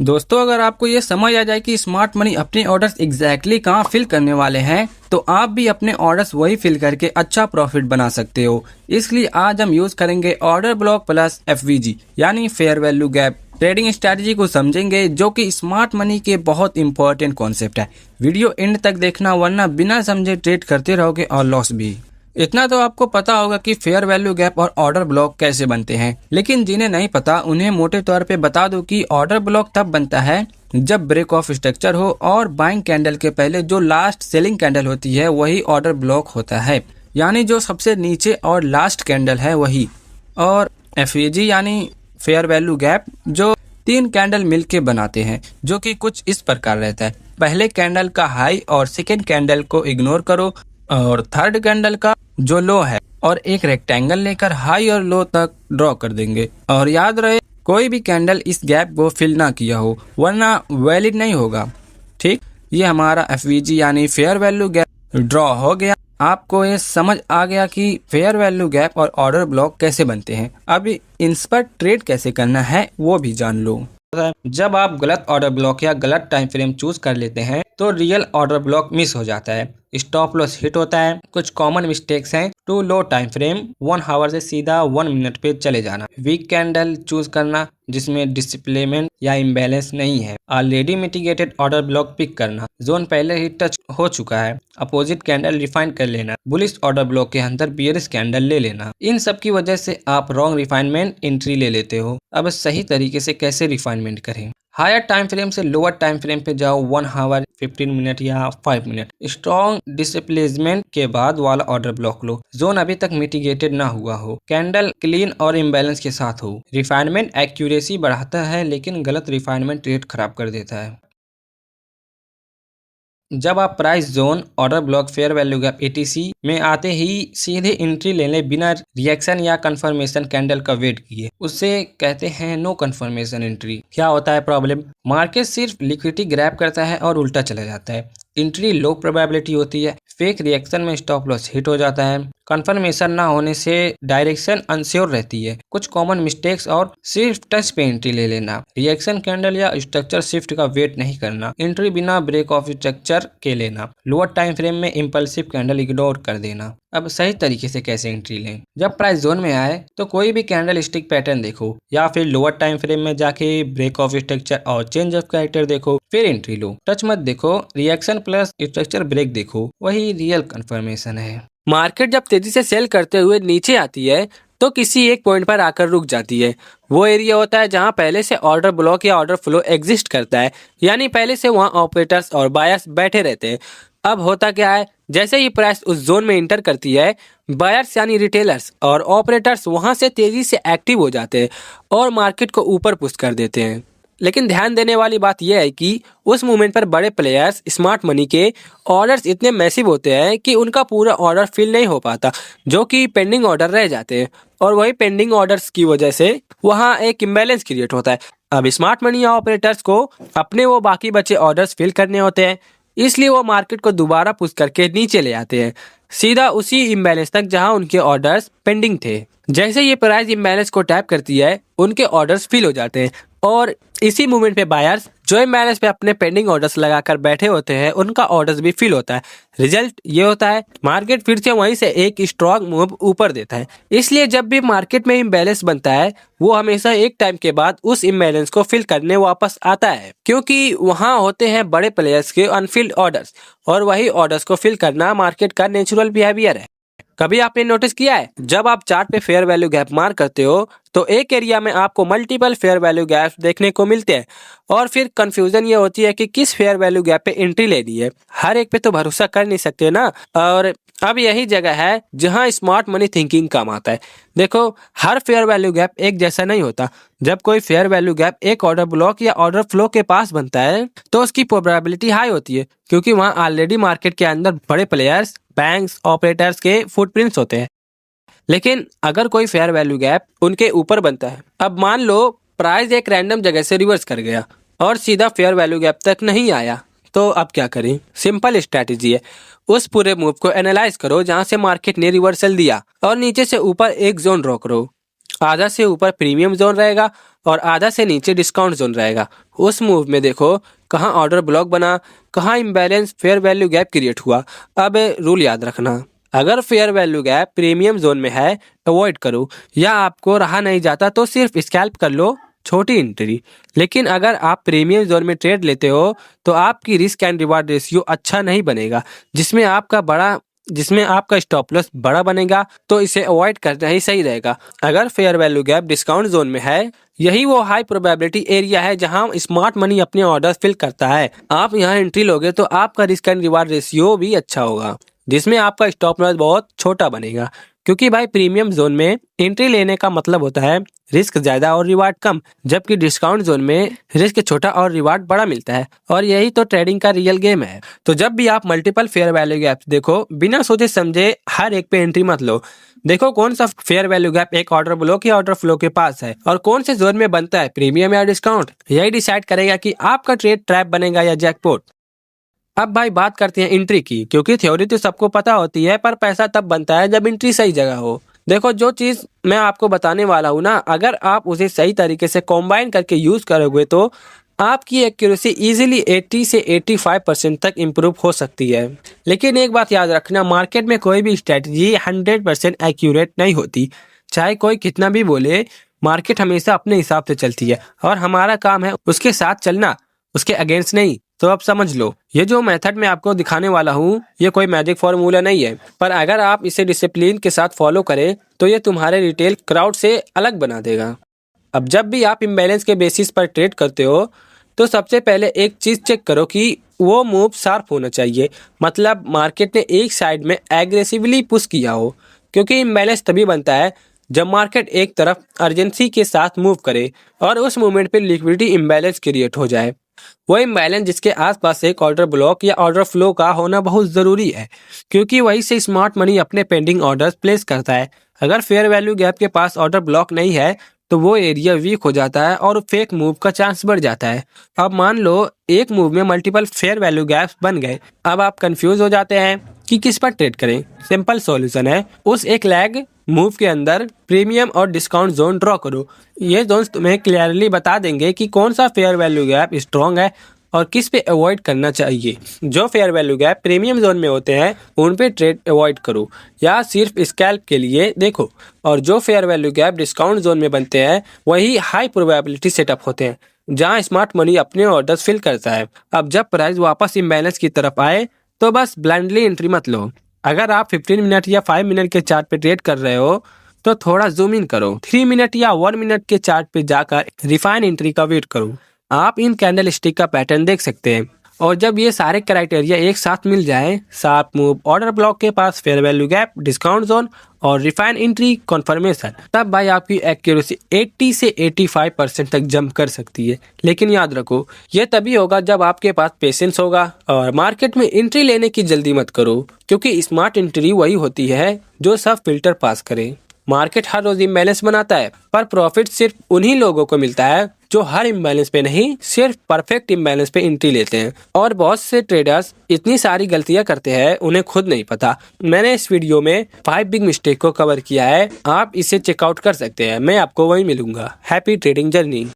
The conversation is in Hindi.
दोस्तों, अगर आपको ये समझ आ जाए कि स्मार्ट मनी अपने ऑर्डर्स एग्जैक्टली कहाँ फिल करने वाले हैं, तो आप भी अपने ऑर्डर्स वही फिल करके अच्छा प्रॉफिट बना सकते हो। इसलिए आज हम यूज करेंगे ऑर्डर ब्लॉक प्लस FVG यानी fair value gap trading strategy को समझेंगे, जो कि स्मार्ट मनी के बहुत इंपॉर्टेंट कॉन्सेप्ट है। वीडियो एंड तक देखना, वरना बिना समझे ट्रेड करते रहोगे और लॉस भी। इतना तो आपको पता होगा कि फेयर वैल्यू गैप और ऑर्डर ब्लॉक कैसे बनते हैं, लेकिन जिन्हें नहीं पता उन्हें मोटे तौर पे बता दूं कि ऑर्डर ब्लॉक तब बनता है जब ब्रेक ऑफ स्ट्रक्चर हो और बाइंग कैंडल के पहले जो लास्ट सेलिंग कैंडल होती है वही ऑर्डर ब्लॉक होता है, यानी जो सबसे नीचे और लास्ट कैंडल है वही। और FVG यानी फेयर वैल्यू गैप जो 3 कैंडल मिलके बनाते हैं, जो कि कुछ इस प्रकार रहता है। पहले कैंडल का हाई और सेकेंड कैंडल को इग्नोर करो और थर्ड कैंडल का जो लो है और एक रेक्टेंगल लेकर हाई और लो तक ड्रॉ कर देंगे। और याद रहे, कोई भी कैंडल इस गैप को फिल ना किया हो, वरना वैलिड नहीं होगा। ठीक, ये हमारा FVG यानी फेयर वैल्यू गैप ड्रॉ हो गया। आपको ये समझ आ गया कि फेयर वैल्यू गैप और ऑर्डर ब्लॉक कैसे बनते हैं। अभी इन पर ट्रेड कैसे करना है वो भी जान लो। जब आप गलत ऑर्डर ब्लॉक या गलत टाइम फ्रेम चूज कर लेते हैं तो रियल ऑर्डर ब्लॉक मिस हो जाता है, स्टॉप लॉस हिट होता है। कुछ कॉमन मिस्टेक्स हैं: too low time frame, 1 hour से सीधा 1 मिनट पे चले जाना, वीक कैंडल चूज करना जिसमें डिस्प्लेसमेंट या इम्बैलेंस नहीं है, already mitigated order block pick करना, जोन पहले ही टच हो चुका है, अपोजिट कैंडल रिफाइन कर लेना, बुलिश ऑर्डर ब्लॉक के अंदर बियरिश कैंडल ले लेना। इन सब की वजह से आप रॉन्ग रिफाइनमेंट एंट्री ले लेते हो। अब सही तरीके से कैसे रिफाइनमेंट करें? हायर टाइम फ्रेम से लोअर टाइम फ्रेम पे जाओ, 1 आवर, 15 मिनट या 5 मिनट। स्ट्रॉन्ग डिस्प्लेसमेंट के बाद वाला ऑर्डर ब्लॉक लो, जोन अभी तक मिटिगेटेड ना हुआ हो, कैंडल क्लीन और इम्बैलेंस के साथ हो। रिफाइनमेंट एक्यूरेसी बढ़ाता है, लेकिन गलत रिफाइनमेंट ट्रेड खराब कर देता है। जब आप price zone, order block, fair value gap ATC में आते ही सीधे एंट्री ले लें बिना रिएक्शन या कंफर्मेशन कैंडल का वेट किए, उससे कहते हैं नो कंफर्मेशन एंट्री। क्या होता है प्रॉब्लम? मार्केट सिर्फ लिक्विडिटी ग्रैब करता है और उल्टा चला जाता है। एंट्री लो प्रोबेबिलिटी होती है, फेक रिएक्शन में स्टॉप लॉस हिट हो जाता है, कंफर्मेशन ना होने से डायरेक्शन अनश्योर रहती है। कुछ कॉमन मिस्टेक्स: और सिर्फ टच पे एंट्री ले लेना, रिएक्शन कैंडल या स्ट्रक्चर शिफ्ट का वेट नहीं करना, एंट्री बिना ब्रेक ऑफ स्ट्रक्चर के लेना, लोअर टाइम फ्रेम में इंपल्सिव कैंडल इग्नोर कर देना। अब सही तरीके से कैसे एंट्री लें? जब प्राइस जोन में आए तो कोई भी कैंडल स्टिक पैटर्न देखो, या फिर लोअर टाइम फ्रेम में जाके ब्रेक ऑफ स्ट्रक्चर और चेंज ऑफ कैरेक्टर देखो, फिर एंट्री लो। टच मत देखो, रिएक्शन प्लस स्ट्रक्चर ब्रेक देखो, वही रियल कंफर्मेशन है। मार्केट जब तेजी से सेल करते हुए नीचे आती है तो किसी एक पॉइंट पर आकर रुक जाती है। वो एरिया होता है जहां पहले से ऑर्डर ब्लॉक या ऑर्डर फ्लो एग्जिस्ट करता है, यानी पहले से वहां ऑपरेटर्स और बायर्स बैठे रहते हैं। अब होता क्या है, जैसे ही प्राइस उस जोन में इंटर करती है, बायर्स यानी रिटेलर्स और ऑपरेटर्स वहां से तेजी से एक्टिव हो जाते हैं और मार्केट को ऊपर पुश कर देते हैं। लेकिन ध्यान देने वाली बात यह है कि उस मूवमेंट पर बड़े प्लेयर्स स्मार्ट मनी के ऑर्डर्स इतने मैसिव होते हैं कि उनका पूरा ऑर्डर फिल नहीं हो पाता, जो कि पेंडिंग ऑर्डर रह जाते हैं। और वही पेंडिंग ऑर्डर्स की वजह से वहाँ एक इम्बैलेंस क्रिएट होता है। अब स्मार्ट मनी ऑपरेटर्स को अपने वो बाकी बचे ऑर्डर्स फिल करने होते हैं, इसलिए वो मार्केट को दोबारा पुश करके नीचे ले आते हैं, सीधा उसी इम्बैलेंस तक जहां उनके ऑर्डर्स पेंडिंग थे। जैसे ये प्राइस इम्बैलेंस को टैप करती है, उनके ऑर्डर्स फिल हो जाते हैं और इसी मूवमेंट पे बायर्स जो इम्बैलेंस पे अपने पेंडिंग ऑर्डर्स लगाकर बैठे होते हैं, उनका ऑर्डर्स भी फिल होता है। रिजल्ट ये होता है, मार्केट फिर से वहीं से एक स्ट्रॉन्ग मूव ऊपर देता है। इसलिए जब भी मार्केट में इम्बैलेंस बनता है, वो हमेशा एक टाइम के बाद उस इम्बैलेंस को फिल करने वापस आता है, क्योंकि वहाँ होते हैं बड़े प्लेयर्स के अनफिल्ड ऑर्डर्स, और वही ऑर्डर्स को फिल करना मार्केट का नेचुरल बिहेवियर है। कभी आपने नोटिस किया है, जब आप चार्ट पे फेयर वैल्यू गैप मार्क करते हो तो एक एरिया में आपको मल्टीपल फेयर वैल्यू गैप्स देखने को मिलते हैं, और फिर कंफ्यूजन ये होती है कि किस फेयर वैल्यू गैप पे एंट्री लेनी है। हर एक पे तो भरोसा कर नहीं सकते ना। और अब यही जगह है जहां स्मार्ट मनी थिंकिंग काम आता है। देखो, हर फेयर वैल्यू गैप एक जैसा नहीं होता। जब कोई फेयर वैल्यू गैप एक ऑर्डर ब्लॉक या ऑर्डर फ्लो के पास बनता है तो उसकी प्रोबेबिलिटी हाई होती है, क्योंकि वहां ऑलरेडी मार्केट के अंदर बड़े प्लेयर्स, बैंक्स, ऑपरेटर्स के फुटप्रिंट्स होते हैं। लेकिन अगर कोई फेयर वैल्यू गैप उनके ऊपर बनता है, अब मान लो प्राइस एक रैंडम जगह से रिवर्स कर गया और सीधा फेयर वैल्यू गैप तक नहीं आया, तो अब क्या करें? सिंपल स्ट्रैटेजी है, उस पूरे मूव को एनालाइज करो जहां से मार्केट ने रिवर्सल दिया और नीचे से ऊपर एक जोन ड्रॉ करो। आधा से ऊपर प्रीमियम जोन रहेगा और आधा से नीचे डिस्काउंट जोन रहेगा। उस मूव में देखो कहाँ ऑर्डर ब्लॉक बना, कहाँ imbalance fair value gap create हुआ। अब रूल याद रखना, अगर fair value gap premium zone में है अवॉइड करो, या आपको रहा नहीं जाता तो सिर्फ स्कैल्प कर लो, छोटी एंट्री। लेकिन अगर आप प्रीमियम जोन में ट्रेड लेते हो तो आपकी रिस्क एंड रिवार्ड रेशियो अच्छा नहीं बनेगा, जिसमें आपका स्टॉप लॉस बड़ा बनेगा, तो इसे अवॉइड करना ही सही रहेगा। अगर fair value gap discount zone में है, यही वो हाई प्रोबेबिलिटी एरिया है जहां स्मार्ट मनी अपने ऑर्डर्स फिल करता है। आप यहां एंट्री लोगे तो आपका रिस्क एंड रिवार्ड रेशियो भी अच्छा होगा, जिसमें आपका स्टॉप लॉस बहुत छोटा बनेगा। क्योंकि भाई प्रीमियम जोन में एंट्री लेने का मतलब होता है रिस्क ज्यादा और रिवार्ड कम, जबकि डिस्काउंट जोन में रिस्क छोटा और रिवार्ड बड़ा मिलता है। और यही तो ट्रेडिंग का रियल गेम है। तो जब भी आप मल्टीपल फेयर वैल्यू गैप्स देखो, बिना सोचे समझे हर एक पे एंट्री मत लो। देखो कौन सा फेयर वैल्यू गैप एक ऑर्डर ब्लॉक या ऑर्डर फ्लो के पास है और कौन से जोन में बनता है, प्रीमियम या डिस्काउंट। यही डिसाइड करेगा कि आपका ट्रेड ट्रैप बनेगा या जैकपॉट। अब भाई बात करते हैं एंट्री की, क्योंकि थ्योरी तो सबको पता होती है पर पैसा तब बनता है जब एंट्री सही जगह हो। देखो जो चीज़ मैं आपको बताने वाला हूँ ना, अगर आप उसे सही तरीके से कॉम्बाइन करके यूज़ करोगे तो आपकी एक्यूरेसी इजीली 80 से 85% तक इम्प्रूव हो सकती है। लेकिन एक बात याद रखना, मार्केट में कोई भी स्ट्रेटजी 100% एक्यूरेट नहीं होती। चाहे कोई कितना भी बोले, मार्केट हमेशा अपने हिसाब से चलती है और हमारा काम है उसके साथ चलना, उसके अगेंस्ट नहीं। तो अब समझ लो, ये जो मेथड मैं आपको दिखाने वाला हूँ ये कोई मैजिक फॉर्मूला नहीं है, पर अगर आप इसे डिसिप्लिन के साथ फॉलो करें तो ये तुम्हारे रिटेल क्राउड से अलग बना देगा। अब जब भी आप इम्बैलेंस के बेसिस पर ट्रेड करते हो तो सबसे पहले एक चीज़ चेक करो कि वो मूव शार्प होना चाहिए, मतलब मार्केट ने एक साइड में एग्रेसिवली पुश किया हो। क्योंकि इम्बैलेंस तभी बनता है जब मार्केट एक तरफ अर्जेंसी के साथ मूव करे और उस मूवमेंट पे लिक्विडिटी इम्बैलेंस क्रिएट हो जाए। वो इम्बैलेंस जिसके आसपास एक ऑर्डर ब्लॉक या ऑर्डर फ्लो का होना बहुत ज़रूरी है, क्योंकि वहीं से स्मार्ट मनी अपने पेंडिंग ऑर्डर्स प्लेस करता है। अगर फेयर वैल्यू गैप के पास ऑर्डर ब्लॉक नहीं है तो वो एरिया वीक हो जाता है और फेक मूव का चांस बढ़ जाता है। अब मान लो एक मूव में मल्टीपल फेयर वैल्यू गैप्स बन गए। अब आप कंफ्यूज हो जाते हैं कि किस पर ट्रेड करें। सिंपल सॉल्यूशन है, उस एक लैग मूव के अंदर प्रीमियम और डिस्काउंट जोन ड्रॉ करो। ये जोन्स तुम्हें क्लियरली बता देंगे कि कौन सा फेयर वैल्यू गैप स्ट्रॉन्ग है और किस पे अवॉइड करना चाहिए। जो fair value gap premium zone में होते हैं उन पे ट्रेड अवॉइड करो या सिर्फ स्कैल्प के लिए देखो, और जो fair value gap discount zone में बनते हैं वही हाई प्रोबेबिलिटी सेटअप होते हैं जहां स्मार्ट मनी अपने ऑर्डर्स फिल करता है। अब जब प्राइस वापस इम्बैलेंस की तरफ आए तो बस ब्लाइंडली एंट्री मत लो। अगर आप 15 मिनट या 5 मिनट के चार्ट पे ट्रेड कर रहे हो तो थोड़ा जूम इन करो, 3 मिनट या 1 मिनट के चार्ट पे जाकर रिफाइन एंट्री का वेट करो। आप इन कैंडल स्टिक का पैटर्न देख सकते हैं, और जब ये सारे क्राइटेरिया एक साथ मिल जाए, शार्प मूव, ऑर्डर ब्लॉक के पास fair value gap, discount zone और रिफाइन एंट्री कंफर्मेशन, तब भाई आपकी एक्यूरेसी 80 से 85% तक जंप कर सकती है। लेकिन याद रखो, ये तभी होगा जब आपके पास पेशेंस होगा। और मार्केट में एंट्री लेने की जल्दी मत करो, क्योंकि स्मार्ट एंट्री वही होती है जो सब फिल्टर पास करे। मार्केट हर रोज इम्बैलेंस बनाता है, पर प्रॉफिट सिर्फ उन्हीं लोगों को मिलता है जो हर इम्बैलेंस पे नहीं, सिर्फ परफेक्ट इम्बैलेंस पे एंट्री लेते हैं। और बहुत से ट्रेडर्स इतनी सारी गलतियां करते हैं उन्हें खुद नहीं पता। मैंने इस वीडियो में 5 बिग मिस्टेक को कवर किया है, आप इसे चेकआउट कर सकते हैं। मैं आपको वहीं मिलूंगा। Happy trading journey.